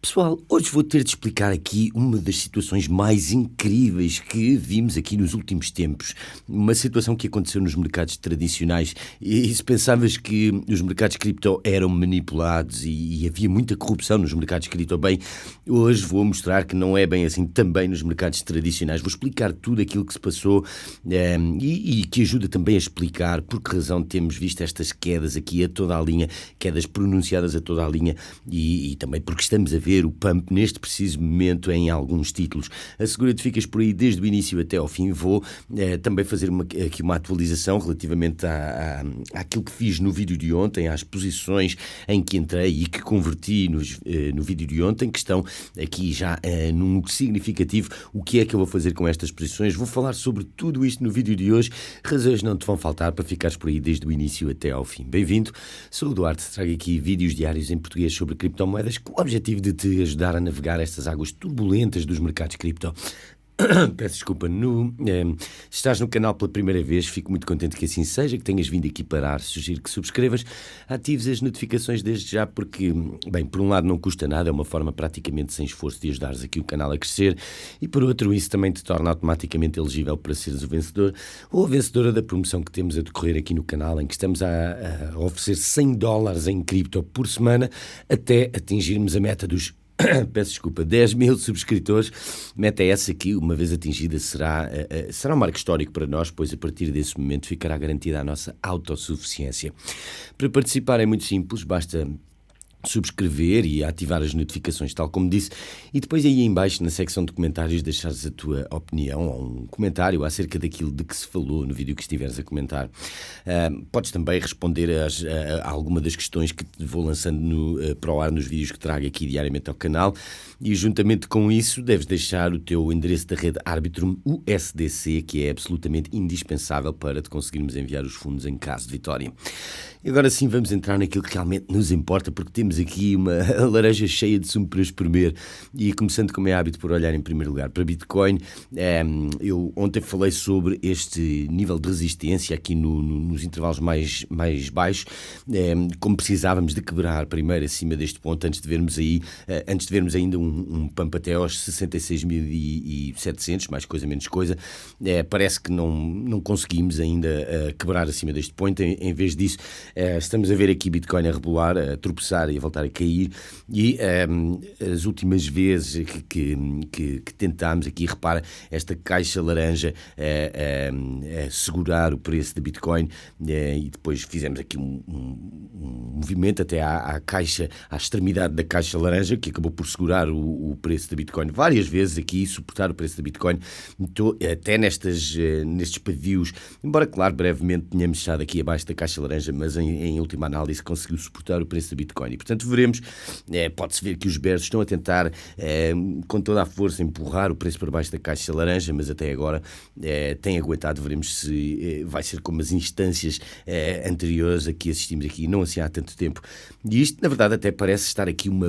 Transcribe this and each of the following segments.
Pessoal, hoje vou ter de explicar aqui uma das situações mais incríveis que vimos aqui nos últimos tempos. Uma situação que aconteceu nos mercados tradicionais e se pensavas que os mercados cripto eram manipulados e havia muita corrupção nos mercados cripto, bem, hoje vou mostrar que não é bem assim também nos mercados tradicionais. Vou explicar tudo aquilo que se passou e que ajuda também a explicar por que razão temos visto estas quedas aqui a toda a linha, quedas pronunciadas a toda a linha e também porque estamos a ver o pump neste preciso momento em alguns títulos. Assegura-te, ficas por aí desde o início até ao fim. Vou também fazer aqui uma atualização relativamente àquilo que fiz no vídeo de ontem, às posições em que entrei e que converti no vídeo de ontem, que estão aqui já num significativo. O que é que eu vou fazer com estas posições? Vou falar sobre tudo isto no vídeo de hoje. Razões não te vão faltar para ficares por aí desde o início até ao fim. Bem-vindo, sou o Duarte, trago aqui vídeos diários em português sobre criptomoedas com o objetivo de te ajudar a navegar estas águas turbulentas dos mercados cripto. Peço desculpa, se estás no canal pela primeira vez, fico muito contente que assim seja, que tenhas vindo aqui parar. Sugiro que subscrevas, atives as notificações desde já, porque, bem, por um lado não custa nada, é uma forma praticamente sem esforço de ajudares aqui o canal a crescer, e por outro isso também te torna automaticamente elegível para seres o vencedor ou a vencedora da promoção que temos a decorrer aqui no canal, em que estamos a oferecer $100 em cripto por semana até atingirmos a meta dos 10 mil subscritores. Meta essa que, uma vez atingida, será um marco histórico para nós, pois a partir desse momento ficará garantida a nossa autossuficiência. Para participar é muito simples, basta subscrever e ativar as notificações, tal como disse, e depois aí em baixo na secção de comentários deixares a tua opinião ou um comentário acerca daquilo de que se falou no vídeo que estiveres a comentar. Podes também responder a alguma das questões que te vou lançando para o ar nos vídeos que trago aqui diariamente ao canal, e juntamente com isso deves deixar o teu endereço da rede Arbitrum USDC, que é absolutamente indispensável para te conseguirmos enviar os fundos em caso de vitória. E agora sim vamos entrar naquilo que realmente nos importa, porque temos aqui uma laranja cheia de sumo para espremer. E começando, como é hábito, por olhar em primeiro lugar para Bitcoin, eu ontem falei sobre este nível de resistência aqui nos intervalos mais baixos, como precisávamos de quebrar primeiro acima deste ponto antes de vermos ainda um pump até aos 66.700, mais coisa menos coisa. Parece que não conseguimos ainda quebrar acima deste ponto. Em vez disso, estamos a ver aqui Bitcoin a rebolar, a tropeçar e a voltar a cair, e as últimas vezes que tentámos aqui, repara, esta caixa laranja a segurar o preço de Bitcoin, e depois fizemos aqui um movimento até à extremidade da caixa laranja, que acabou por segurar o preço de Bitcoin várias vezes aqui, suportar o preço de Bitcoin, até nestes padios, embora claro, brevemente tenhamos estado aqui abaixo da caixa laranja, mas em última análise conseguiu suportar o preço de Bitcoin. E portanto veremos, pode-se ver que os bears estão a tentar com toda a força empurrar o preço para baixo da caixa laranja, mas até agora tem aguentado. Veremos se vai ser como as instâncias anteriores a que assistimos aqui, não assim há tanto tempo. E isto, na verdade, até parece estar aqui uma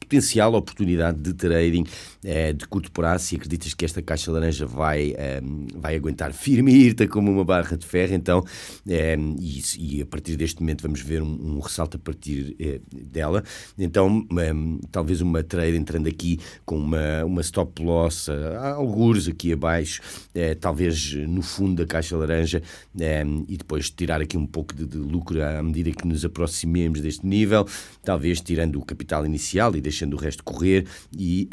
potencial oportunidade de trading de curto prazo. Se acreditas que esta caixa laranja vai aguentar firme e irta como uma barra de ferro, então e a partir deste momento vamos ver um ressalto a partir dela. Então talvez uma trade entrando aqui com uma stop loss algures aqui abaixo, talvez no fundo da caixa laranja, e depois tirar aqui um pouco de lucro à medida que nos aproximemos deste nível, talvez tirando o capital inicial e deixando o resto correr, e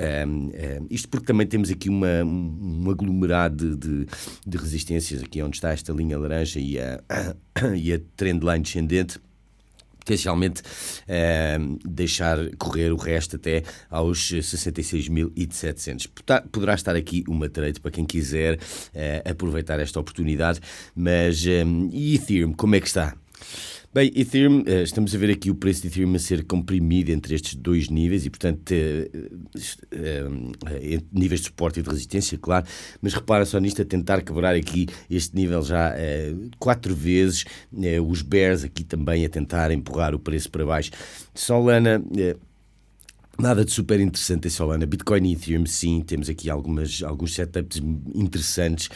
isto porque também temos aqui um aglomerado de resistências aqui onde está esta linha laranja e a trendline descendente, potencialmente deixar correr o resto até aos 66.700. Poderá estar aqui uma trade para quem quiser aproveitar esta oportunidade, mas e Ethereum, como é que está? Bem, Ethereum, estamos a ver aqui o preço de Ethereum a ser comprimido entre estes dois níveis e, portanto, níveis de suporte e de resistência, claro, mas repara só nisto, a tentar quebrar aqui este nível já 4 vezes, os bears aqui também a tentar empurrar o preço para baixo. Solana Nada de super interessante em Solana. Bitcoin e Ethereum, sim, temos aqui alguns setups interessantes.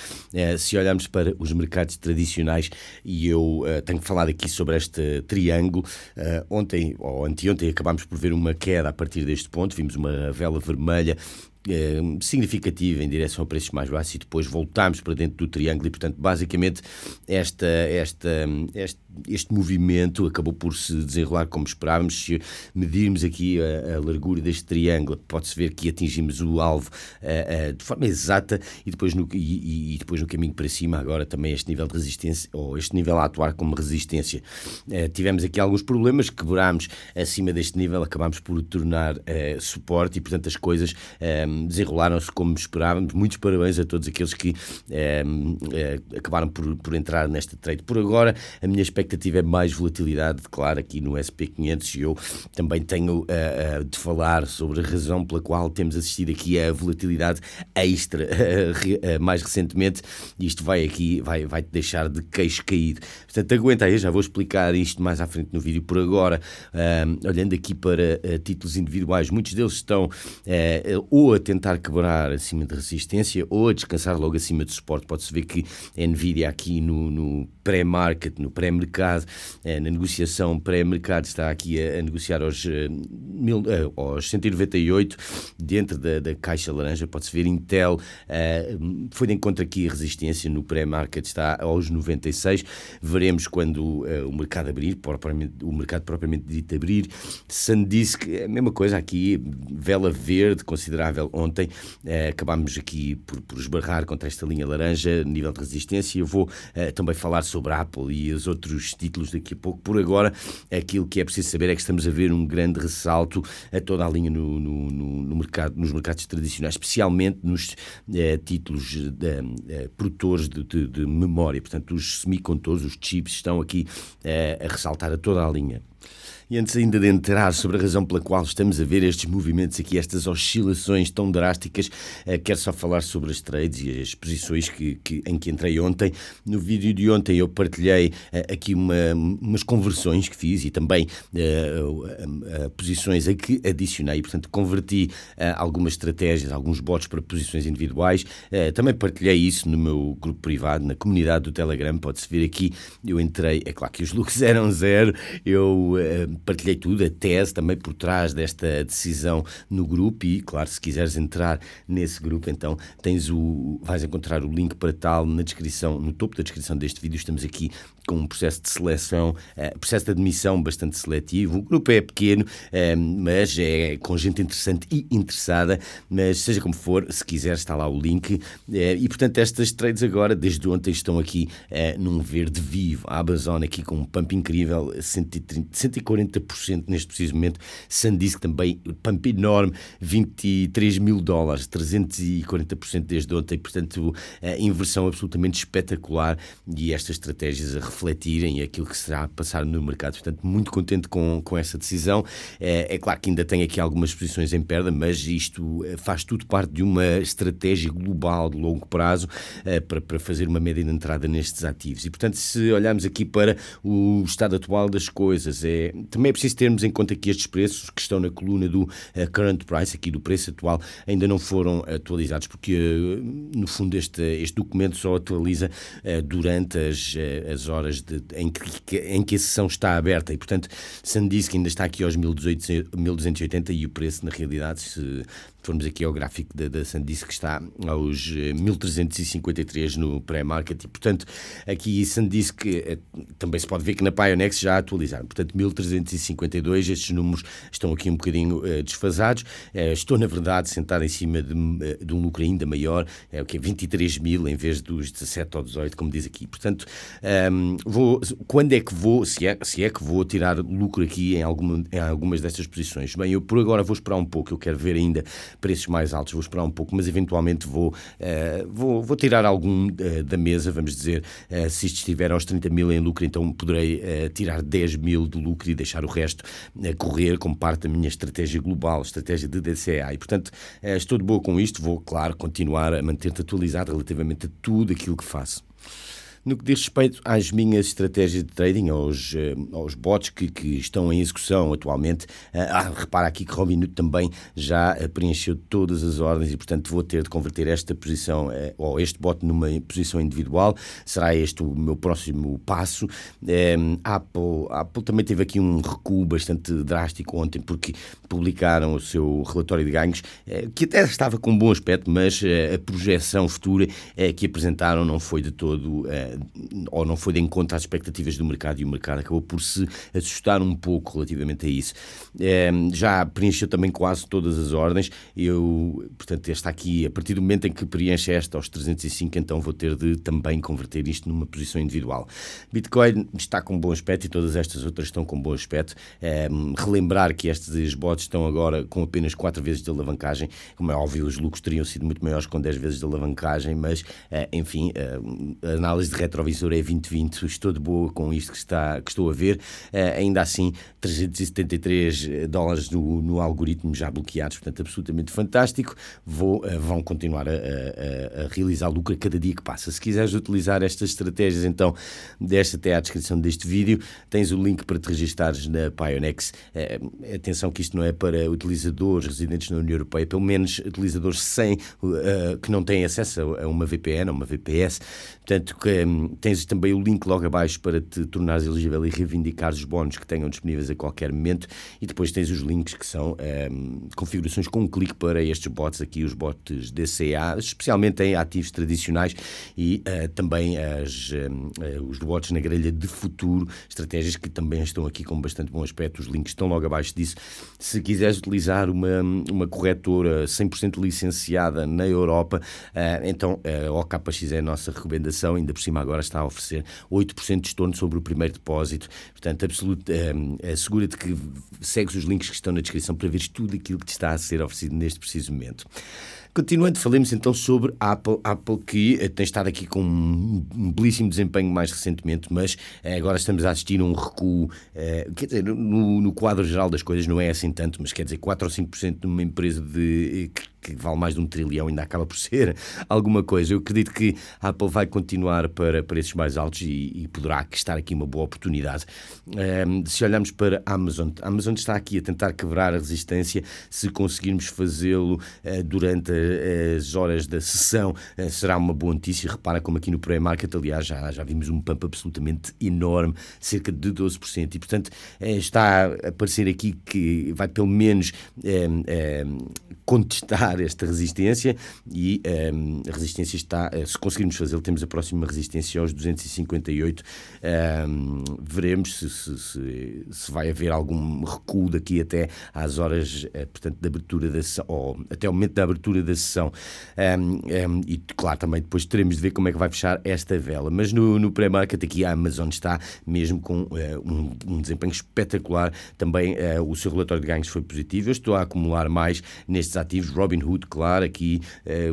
Se olharmos para os mercados tradicionais, e eu tenho falado aqui sobre este triângulo, ontem ou anteontem acabámos por ver uma queda a partir deste ponto, vimos uma vela vermelha significativa em direção a preços mais baixos e depois voltámos para dentro do triângulo e, portanto, basicamente este movimento acabou por se desenrolar como esperávamos. Se medirmos aqui a largura deste triângulo, pode-se ver que atingimos o alvo de forma exata e depois no caminho para cima, agora também este nível de resistência, ou este nível a atuar como resistência. Tivemos aqui alguns problemas, quebrámos acima deste nível, acabámos por tornar suporte e, portanto, as coisas desenrolaram-se como esperávamos. Muitos parabéns a todos aqueles que acabaram por entrar nesta trade. Por agora, a minha expectativa é mais volatilidade, claro, aqui no SP500, e eu também tenho de falar sobre a razão pela qual temos assistido aqui a volatilidade extra mais recentemente. Isto vai te deixar de queixo caído. Portanto, aguenta aí, já vou explicar isto mais à frente no vídeo. Por agora, olhando aqui para títulos individuais, muitos deles estão ou a tentar quebrar acima de resistência ou a descansar logo acima de suporte. Pode-se ver que a Nvidia aqui no pré-market, no pré-mercado, na negociação pré-mercado, está aqui a negociar aos 198 dentro da caixa laranja. Pode-se ver Intel foi de encontro aqui a resistência no pré-market, está aos 96. Veremos quando o mercado abrir, o mercado propriamente dito abrir. SanDisk, a mesma coisa aqui, vela verde considerável ontem. Acabámos aqui por esbarrar contra esta linha laranja, nível de resistência. Eu vou também falar sobre a Apple e os outros títulos daqui a pouco. Por agora, aquilo que é preciso saber é que estamos a ver um grande ressalto a toda a linha no mercado, nos mercados tradicionais, especialmente nos títulos produtores de memória. Portanto, os semicondutores, os chips, estão aqui a ressaltar a toda a linha. E antes ainda de entrar sobre a razão pela qual estamos a ver estes movimentos aqui, estas oscilações tão drásticas, quero só falar sobre as trades e as posições em que entrei ontem. No vídeo de ontem eu partilhei aqui umas conversões que fiz e também posições a que adicionei. E, portanto, converti algumas estratégias, alguns bots para posições individuais. Também partilhei isso no meu grupo privado, na comunidade do Telegram. Pode-se ver aqui, eu entrei, é claro que os lucros eram zero, eu partilhei tudo, a tese também por trás desta decisão no grupo e, claro, se quiseres entrar nesse grupo, então vais encontrar o link para tal na descrição, no topo da descrição deste vídeo. Estamos aqui com um processo de seleção, processo de admissão bastante seletivo. O grupo é pequeno, mas é com gente interessante e interessada, mas seja como for, se quiseres está lá o link. E, portanto, estas trades agora, desde ontem, estão aqui num verde vivo. A Amazon aqui com um pump incrível, 140% neste preciso momento. SanDisk também, pump enorme, $23 mil, 340% desde ontem. Portanto, inversão absolutamente espetacular e estas estratégias a refletirem aquilo que será passar no mercado. Portanto, muito contente com essa decisão. É claro que ainda tem aqui algumas posições em perda, mas isto faz tudo parte de uma estratégia global de longo prazo para fazer uma média de entrada nestes ativos. E, portanto, se olharmos aqui para o estado atual das coisas, também é preciso termos em conta que estes preços que estão na coluna do current price, aqui do preço atual, ainda não foram atualizados, porque no fundo este documento só atualiza durante as horas em que a sessão está aberta e, portanto, SanDisk ainda está aqui aos 1280 e o preço, na realidade, se formos aqui ao gráfico da SanDisk, que está aos 1353 no pré-market e, portanto, aqui SanDisk também se pode ver que na Pionex já atualizaram, portanto 1352, estes números estão aqui um bocadinho desfasados. Estou na verdade sentado em cima de um lucro ainda maior, 23 mil em vez dos 17 ou 18, como diz aqui. Portanto, quando é que vou, se é que vou tirar lucro aqui em algumas destas posições? Bem, eu por agora vou esperar um pouco, eu quero ver ainda preços mais altos, vou esperar um pouco, mas eventualmente vou tirar algum da mesa, vamos dizer, se isto estiver aos 30 mil em lucro, então poderei tirar 10 mil de lucro e deixar o resto correr como parte da minha estratégia global, estratégia de DCA. E, portanto, estou de boa com isto, vou, claro, continuar a manter-te atualizado relativamente a tudo aquilo que faço. No que diz respeito às minhas estratégias de trading, aos bots que estão em execução atualmente, repara aqui que Robinhood também já preencheu todas as ordens e, portanto, vou ter de converter esta posição, ou este bot, numa posição individual. Será este o meu próximo passo. A Apple também teve aqui um recuo bastante drástico ontem, porque publicaram o seu relatório de ganhos, que até estava com um bom aspecto, mas a projeção futura que apresentaram não foi de todo, ou não foi de encontro às expectativas do mercado, e o mercado acabou por se assustar um pouco relativamente a isso. Já preencheu também quase todas as ordens. Portanto, esta aqui, a partir do momento em que preenche esta aos 305, então vou ter de também converter isto numa posição individual. Bitcoin está com bom aspecto e todas estas outras estão com bom aspecto. Relembrar que estes bots estão agora com apenas 4 vezes de alavancagem. Como é óbvio, os lucros teriam sido muito maiores com 10 vezes de alavancagem, mas, enfim, a análise de retrovisor é 2020. Estou de boa com isto que estou a ver. Ainda assim, $373 no algoritmo já bloqueados, portanto, absolutamente fantástico. Vão continuar a realizar lucro a cada dia que passa. Se quiseres utilizar estas estratégias, então, deixa até à descrição deste vídeo, tens o link para te registares na Pionex. Atenção que isto não é para utilizadores residentes na União Europeia, pelo menos utilizadores que não têm acesso a uma VPN, a uma VPS. Portanto, tens também o link logo abaixo para te tornares elegível e reivindicar os bónus que tenham disponíveis a qualquer momento, e depois tens os links que são configurações com um clique para estes bots aqui, os bots DCA, especialmente em ativos tradicionais, e também os bots na grelha de futuro, estratégias que também estão aqui com bastante bom aspecto. Os links estão logo abaixo disso. Se quiseres utilizar uma corretora 100% licenciada na Europa, então a OKX é a nossa recomendação. Ainda por cima agora está a oferecer 8% de desconto sobre o primeiro depósito. Portanto, assegura-te que segues os links que estão na descrição para veres tudo aquilo que te está a ser oferecido neste preciso momento. Continuando, falemos então sobre a Apple, que tem estado aqui com um belíssimo desempenho mais recentemente, mas agora estamos a assistir a um recuo, quer dizer, no quadro geral das coisas não é assim tanto, mas quer dizer, 4 ou 5% numa empresa que vale mais de 1 trilhão ainda acaba por ser alguma coisa. Eu acredito que a Apple vai continuar para preços mais altos e poderá estar aqui uma boa oportunidade. Se olharmos para a Amazon está aqui a tentar quebrar a resistência. Se conseguirmos fazê-lo durante as horas da sessão, será uma boa notícia. Repara como aqui no pré-market, aliás, já vimos um pump absolutamente enorme, cerca de 12%, e portanto está a parecer aqui que vai pelo menos contestar esta resistência, e a resistência está, se conseguirmos fazê-lo, temos a próxima resistência aos 258. Veremos se vai haver algum recuo daqui até às horas, portanto, de abertura da sessão, ou até o momento da abertura da sessão, e claro, também depois teremos de ver como é que vai fechar esta vela, mas no pré-market aqui a Amazon está mesmo com um desempenho espetacular. Também o seu relatório de ganhos foi positivo. Eu estou a acumular mais nestes ativos. Robinhood, claro, aqui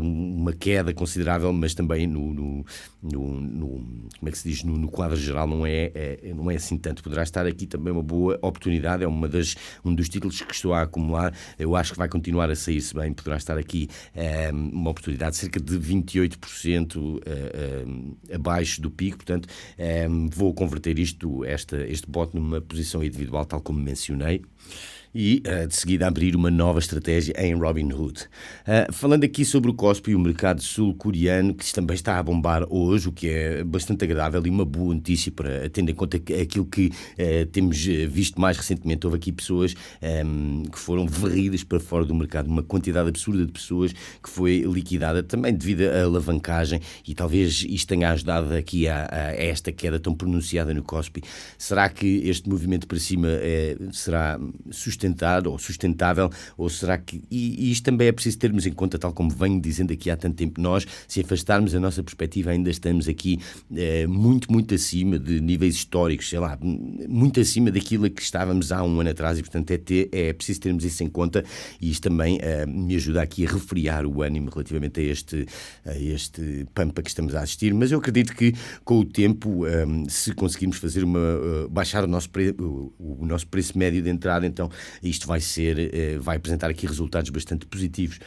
uma queda considerável, mas também como é que se diz, no quadro geral não é assim tanto. Poderá estar aqui também uma boa oportunidade. É um dos títulos que estou a acumular. Eu acho que vai continuar a sair-se bem. Poderá estar aqui uma oportunidade cerca de 28% abaixo do pico. Portanto, vou converter este bot numa posição individual, tal como mencionei, e de seguida abrir uma nova estratégia em Robinhood. Falando aqui sobre o Kospi, o mercado sul-coreano, que também está a bombar hoje, o que é bastante agradável e uma boa notícia, para tendo em conta aquilo que temos visto mais recentemente. Houve aqui pessoas que foram varridas para fora do mercado, uma quantidade absurda de pessoas que foi liquidada também devido à alavancagem, e talvez isto tenha ajudado aqui a esta queda tão pronunciada no Kospi. Será que este movimento para cima será sustentável, ou será que... E isto também é preciso termos em conta, tal como venho dizendo aqui há tanto tempo. Nós, se afastarmos a nossa perspectiva, ainda estamos aqui muito, muito acima de níveis históricos, sei lá, muito acima daquilo a que estávamos há um ano atrás, e portanto é preciso termos isso em conta, e isto também me ajuda aqui a refriar o ânimo relativamente a este pampa que estamos a assistir. Mas eu acredito que com o tempo, se conseguirmos fazer baixar o nosso preço médio de entrada, então isto vai apresentar aqui resultados bastante positivos.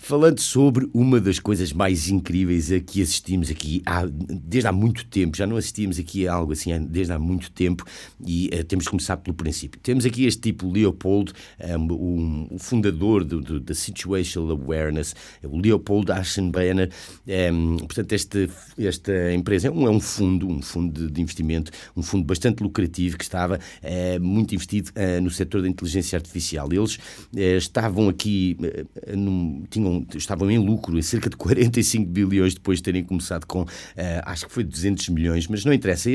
falando sobre uma das coisas mais incríveis a que assistimos aqui desde há muito tempo. Já não assistimos aqui a algo assim desde há muito tempo e temos de começar pelo princípio. Temos aqui este tipo, Leopold, o fundador da Situational Awareness, o Leopold Aschenbrenner. Portanto, esta empresa é um fundo de investimento, um fundo bastante lucrativo que estava muito investido no setor da inteligência artificial. Eles estavam aqui, estavam em lucro, em cerca de 45 bilhões depois de terem começado com, acho que foi 200 milhões, mas não interessa.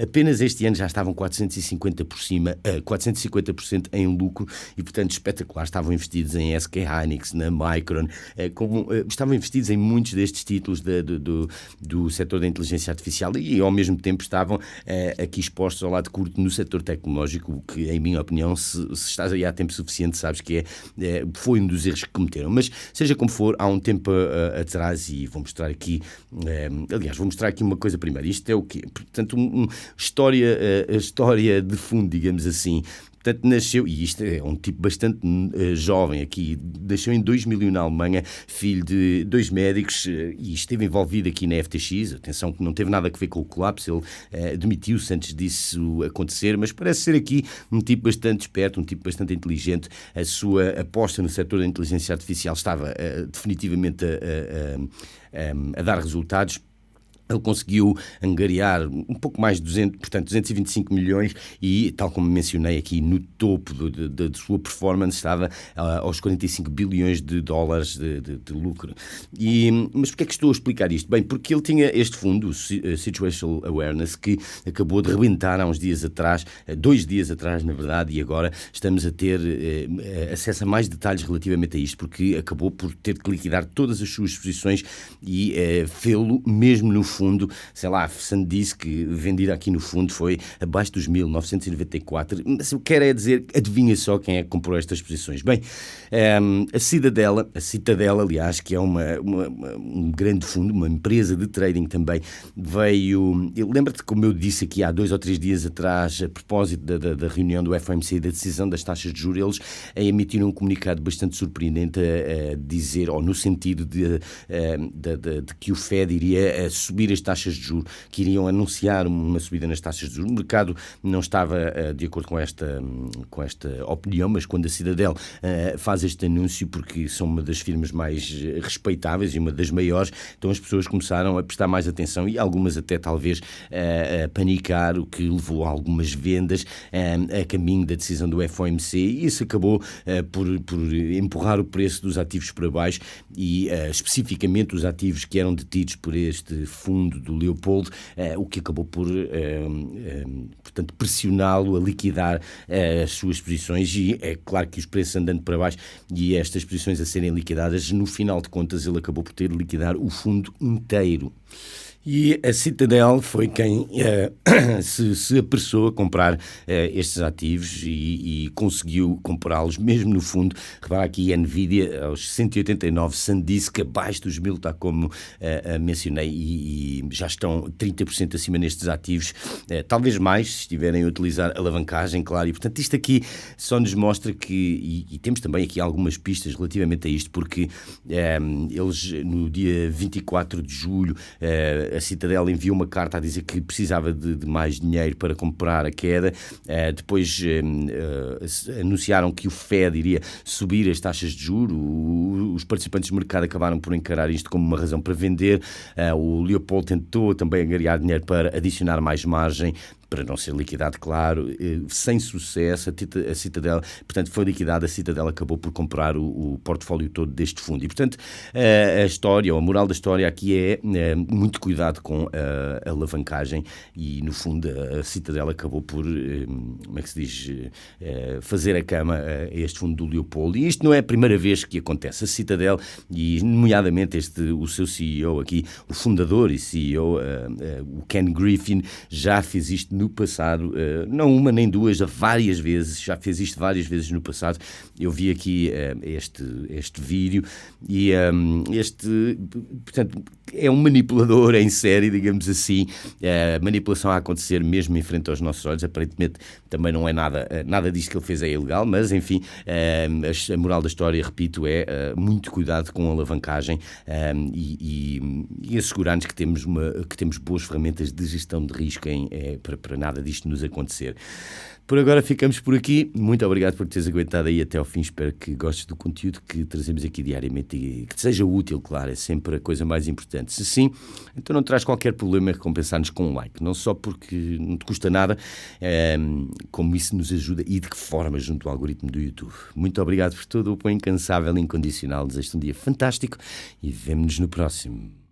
Apenas este ano já estavam 450% em lucro e, portanto, espetacular. Estavam investidos em SK Hynix, na Micron, estavam investidos em muitos destes títulos do setor da inteligência artificial e, ao mesmo tempo, estavam aqui expostos ao lado curto no setor tecnológico, o que, em minha opinião, se estás aí há tempo suficiente, sabes que foi um dos erros que cometeram. Mas, seja como for, há um tempo atrás, e vou mostrar aqui, vou mostrar aqui uma coisa primeiro. Isto é o quê? Portanto, a história de fundo, digamos assim. Portanto, nasceu, e isto é um tipo bastante jovem aqui, nasceu em 2001 na Alemanha, filho de 2 médicos e esteve envolvido aqui na FTX. Atenção que não teve nada a ver com o colapso, ele demitiu-se antes disso acontecer, mas parece ser aqui um tipo bastante esperto, um tipo bastante inteligente. A sua aposta no setor da inteligência artificial estava definitivamente a dar resultados. Ele conseguiu angariar um pouco mais de 225 milhões e, tal como mencionei aqui, no topo de sua performance estava aos 45 bilhões de dólares de lucro. Mas porquê é que estou a explicar isto? Bem, porque ele tinha este fundo, o Situational Awareness, que acabou de rebentar há uns dias atrás, 2 dias atrás, na verdade, e agora estamos a ter acesso a mais detalhes relativamente a isto, porque acabou por ter que liquidar todas as suas posições e fê-lo mesmo no fundo, sei lá, SanDisk, vendida aqui no fundo, foi abaixo dos 1.994. Mas o que quero é dizer, adivinha só quem é que comprou estas posições. Bem, a Citadel, aliás, que é um grande fundo, uma empresa de trading também, lembra-te, como eu disse aqui há 2 ou 3 dias atrás, a propósito da reunião do FOMC e da decisão das taxas de juros, eles emitiram um comunicado bastante surpreendente a dizer, ou no sentido de que o Fed iria subir as taxas de juros, que iriam anunciar uma subida nas taxas de juros. O mercado não estava de acordo com esta opinião, mas quando a Citadel faz este anúncio, porque são uma das firmas mais respeitáveis e uma das maiores, então as pessoas começaram a prestar mais atenção e algumas até talvez a panicar, o que levou a algumas vendas a caminho da decisão do FOMC, e isso acabou por empurrar o preço dos ativos para baixo e especificamente os ativos que eram detidos por este fundo do Leopold, o que acabou por portanto, pressioná-lo a liquidar as suas posições, e é claro que os preços andando para baixo e estas posições a serem liquidadas, no final de contas ele acabou por ter de liquidar o fundo inteiro. E a Citadel foi quem se apressou a comprar estes ativos e conseguiu comprá-los mesmo no fundo. Repara aqui a Nvidia aos 189, SanDisk abaixo dos 1.000, está como mencionei, e já estão 30% acima nestes ativos, talvez mais se estiverem a utilizar alavancagem, claro. E portanto isto aqui só nos mostra que, e temos também aqui algumas pistas relativamente a isto, porque eles no dia 24 de julho a Citadel enviou uma carta a dizer que precisava de mais dinheiro para comprar a queda. Depois anunciaram que o Fed iria subir as taxas de juros. Os participantes do mercado acabaram por encarar isto como uma razão para vender. O Leopold tentou também angariar dinheiro para adicionar mais margem, para não ser liquidado, claro, sem sucesso. A Citadel, portanto, foi liquidada. A Citadel acabou por comprar o portfólio todo deste fundo. E, portanto, a história, ou a moral da história aqui é muito cuidado com a alavancagem e, no fundo, a Citadel acabou por, como é que se diz, fazer a cama a este fundo do Leopold. E isto não é a primeira vez que acontece. A Citadel, e nomeadamente o seu CEO aqui, o fundador e CEO, o Ken Griffin, já fez isto isto no passado, não uma nem duas, várias vezes, já fez isto várias vezes no passado. Eu vi aqui este vídeo e portanto, é um manipulador em série, digamos assim, manipulação a acontecer mesmo em frente aos nossos olhos. Aparentemente também não é nada disto que ele fez é ilegal, mas enfim, a moral da história, repito, é muito cuidado com a alavancagem e assegurar-nos que temos boas ferramentas de gestão de risco para nada disto nos acontecer. Por agora ficamos por aqui. Muito obrigado por teres aguentado aí até ao fim. Espero que gostes do conteúdo que trazemos aqui diariamente e que te seja útil, claro. É sempre a coisa mais importante. Se sim, então não traz qualquer problema em recompensar-nos com um like. Não só porque não te custa nada, como isso nos ajuda e de que forma junto ao algoritmo do YouTube. Muito obrigado por todo o apoio incansável e incondicional. Desejo-te um dia fantástico e vemo-nos no próximo.